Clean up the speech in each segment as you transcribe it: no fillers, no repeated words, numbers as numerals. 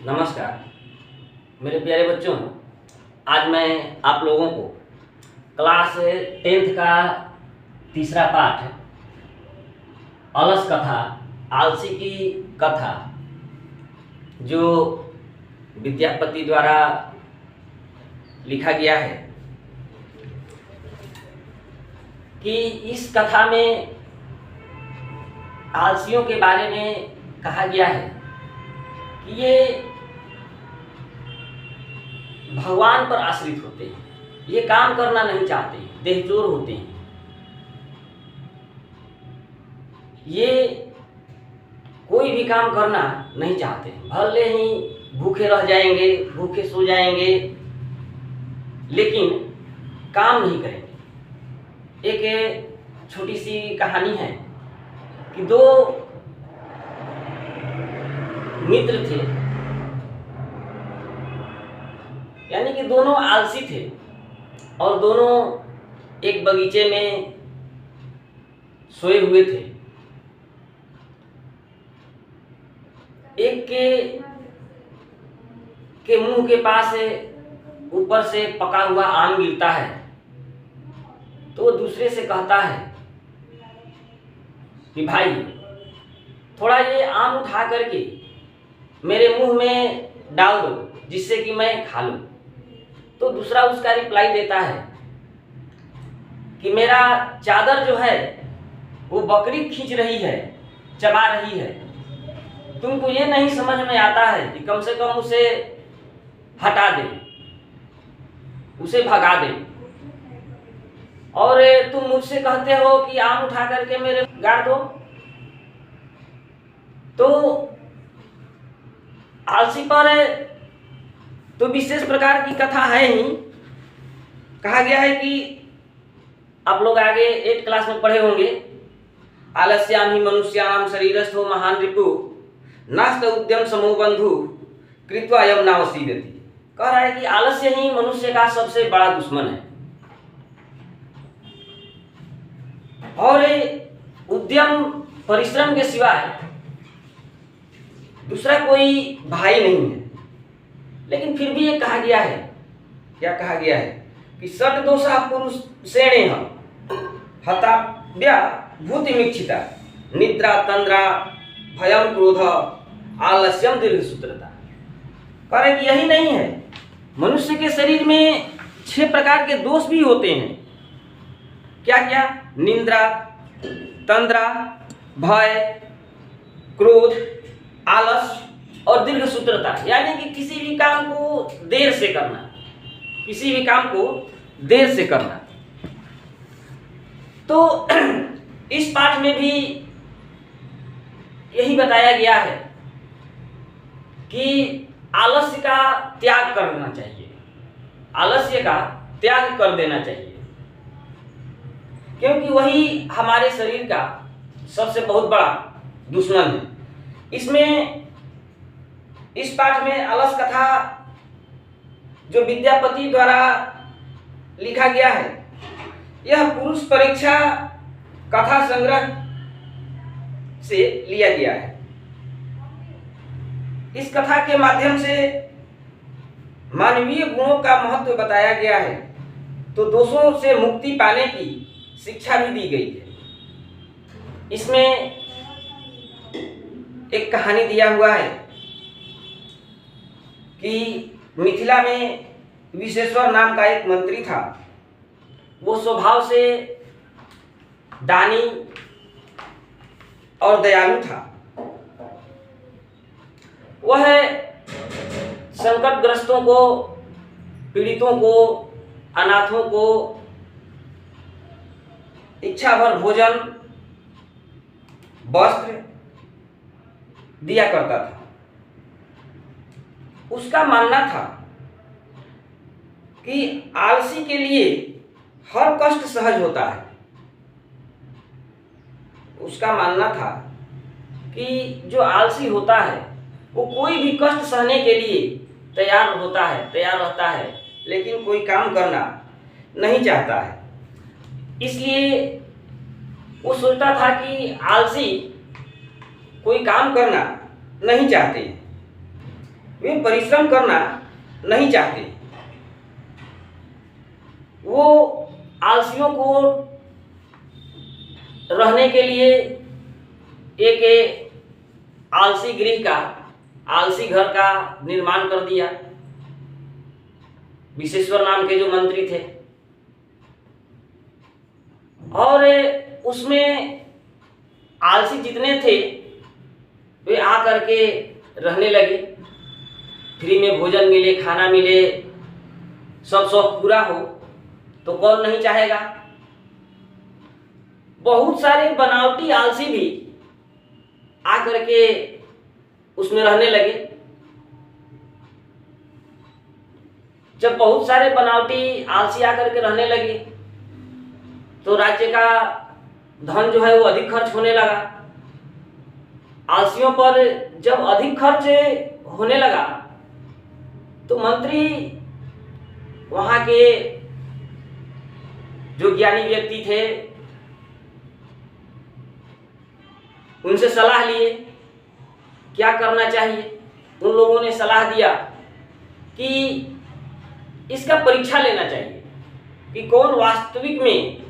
नमस्कार मेरे प्यारे बच्चों। आज मैं आप लोगों को क्लास 10th का तीसरा पाठ अलस कथा आलसी की कथा जो विद्यापति द्वारा लिखा गया है कि इस कथा में आलसियों के बारे में कहा गया है कि ये भगवान पर आश्रित होते हैं, ये काम करना नहीं चाहते, देहचोर होते हैं, ये कोई भी काम करना नहीं चाहते, भले ही भूखे रह जाएंगे, भूखे सो जाएंगे, लेकिन काम नहीं करेंगे। एक छोटी सी कहानी है कि दो मित्र थे, यानी कि दोनों आलसी थे और दोनों एक बगीचे में सोए हुए थे। एक के मुंह के पास ऊपर से पका हुआ आम गिरता है तो वो दूसरे से कहता है कि भाई थोड़ा ये आम उठा करके मेरे मुंह में डाल दो जिससे कि मैं खा लूं। तो दूसरा उसका रिप्लाई देता है कि मेरा चादर जो है वो बकरी खींच रही है, चबा रही है, तुमको ये नहीं समझ में आता है कि कम से कम उसे हटा दे, उसे भगा दे, और तुम मुझसे कहते हो कि आम उठा करके मेरे गाड़ दो। तो आलसी पर तो विशेष प्रकार की कथा है ही। कहा गया है कि आप लोग आगे 8th क्लास में पढ़े होंगे, आलस्याम ही मनुष्याणाम शरीरस्थो महान रिपु नास्त उद्यम समो बंधु कृत्वा यम नावसीदति। कह रहा है कि आलस्य ही मनुष्य का सबसे बड़ा दुश्मन है और उद्यम परिश्रम के सिवाय दूसरा कोई भाई नहीं है। लेकिन फिर भी ये कहा गया है, क्या कहा गया है कि षट दोषा पुरुष श्रेणे हताव्या भूतिमीक्षिता निद्रा तंद्रा भयम क्रोध आलस्यम दीर्घसूत्रता। कह रहे कि यही नहीं है, मनुष्य के शरीर में 6 प्रकार के दोष भी होते हैं। क्या क्या? निद्रा, तंद्रा, भय, क्रोध, आलस और दीर्घ सूत्रता, यानी कि किसी भी काम को देर से करना, किसी भी काम को देर से करना। तो इस पाठ में भी यही बताया गया है कि आलस्य का त्याग करना चाहिए, आलस्य का त्याग कर देना चाहिए, क्योंकि वही हमारे शरीर का सबसे बहुत बड़ा दुश्मन है। इसमें इस पाठ में अलस कथा जो विद्यापति द्वारा लिखा गया है, यह पुरुष परीक्षा कथा संग्रह से लिया गया है। इस कथा के माध्यम से मानवीय गुणों का महत्व बताया गया है, तो दोषों से मुक्ति पाने की शिक्षा भी दी गई है। इसमें एक कहानी दिया हुआ है कि मिथिला में विशेश्वर नाम का एक मंत्री था। वो स्वभाव से दानी और दयालु था। वह संकटग्रस्तों को, पीड़ितों को, अनाथों को इच्छा भर भोजन, वस्त्र दिया करता था। उसका मानना था कि आलसी के लिए हर कष्ट सहज होता है। उसका मानना था कि जो आलसी होता है वो कोई भी कष्ट सहने के लिए तैयार होता है, तैयार रहता है, लेकिन कोई काम करना नहीं चाहता है। इसलिए वो सोचता था कि आलसी कोई काम करना नहीं चाहते। वे परिश्रम करना नहीं चाहते। वो आलसियों को रहने के लिए एक आलसी गृह का, आलसी घर का निर्माण कर दिया। विश्वेश्वर नाम के जो मंत्री थे, और उसमें आलसी जितने थे वे आकर के रहने लगे। फ्री में भोजन मिले, खाना मिले, सब शौक पूरा हो तो कौन नहीं चाहेगा। बहुत सारे बनावटी आलसी भी आकर के उसमें रहने लगे। जब बहुत सारे बनावटी आलसी आकर के रहने लगे तो राज्य का धन जो है वो अधिक खर्च होने लगा। आलसियों पर जब अधिक खर्च होने लगा तो मंत्री वहां के जो ज्ञानी व्यक्ति थे उनसे सलाह लिए क्या करना चाहिए। उन लोगों ने सलाह दिया कि इसका परीक्षा लेना चाहिए कि कौन वास्तविक में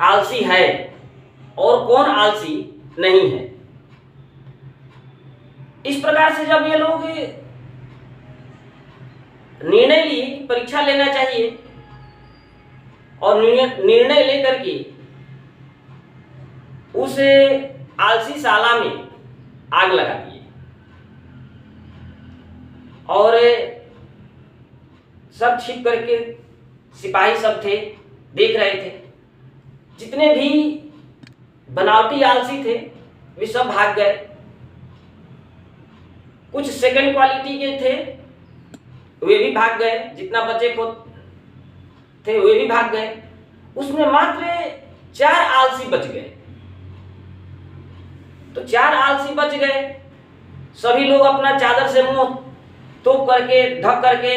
आलसी है और कौन आलसी नहीं है। इस प्रकार से जब ये लोग निर्णय लिए कि परीक्षा लेना चाहिए और निर्णय लेकर के उस आलसी शाला में आग लगा दिए और सब छिप करके सिपाही सब थे, देख रहे थे। जितने भी बनावटी आलसी थे वे सब भाग गए। कुछ सेकंड क्वालिटी के थे वे भी भाग गए, जितना बचे को थे वे भी भाग गए। उसमें मात्र 4 आलसी बच गए। तो 4 आलसी बच गए। सभी लोग अपना चादर से मुंह तोप करके ढक करके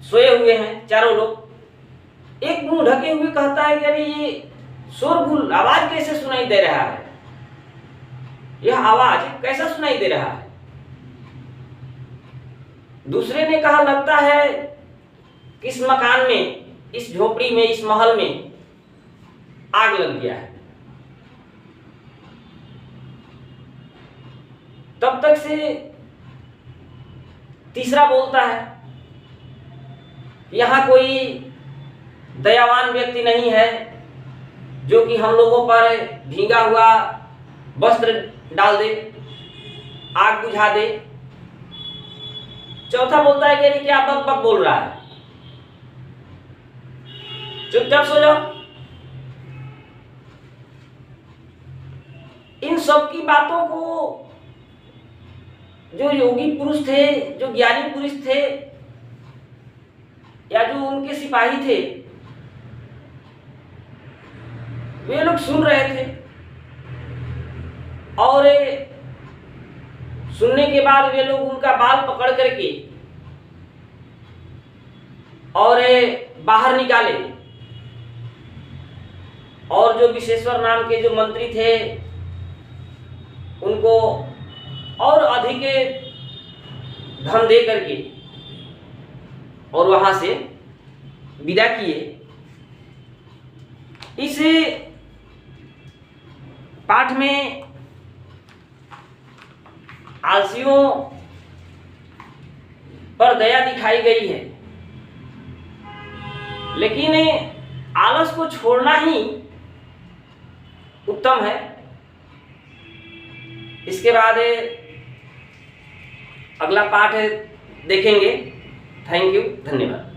सोए हुए हैं चारों लोग। एक मुंह ढके हुए कहता है कि अरे ये शोरगुल आवाज कैसे सुनाई दे रहा है, यह आवाज कैसा सुनाई दे रहा है। दूसरे ने कहा लगता है कि इस मकान में, इस झोपड़ी में, इस महल में आग लग गया है। तब तक से तीसरा बोलता है यहां कोई दयावान व्यक्ति नहीं है जो कि हम लोगों पर भींगा हुआ वस्त्र डाल दे, आग बुझा दे। चौथा बोलता है कि अरे क्या बक बक बोल रहा है, चुपचाप सो जाओ। इन सब की बातों को जो योगी पुरुष थे, जो ज्ञानी पुरुष थे या जो उनके सिपाही थे वे लोग सुन रहे थे। और सुनने के बाद वे लोग उनका बाल पकड़ करके और बाहर निकाले। और जो विश्वेश्वर नाम के जो मंत्री थे उनको और अधिक धन दे करके और वहां से विदा किए। इस पाठ में आलसियों पर दया दिखाई गई है, लेकिन आलस को छोड़ना ही उत्तम है। इसके बाद अगला पाठ देखेंगे। थैंक यू, धन्यवाद।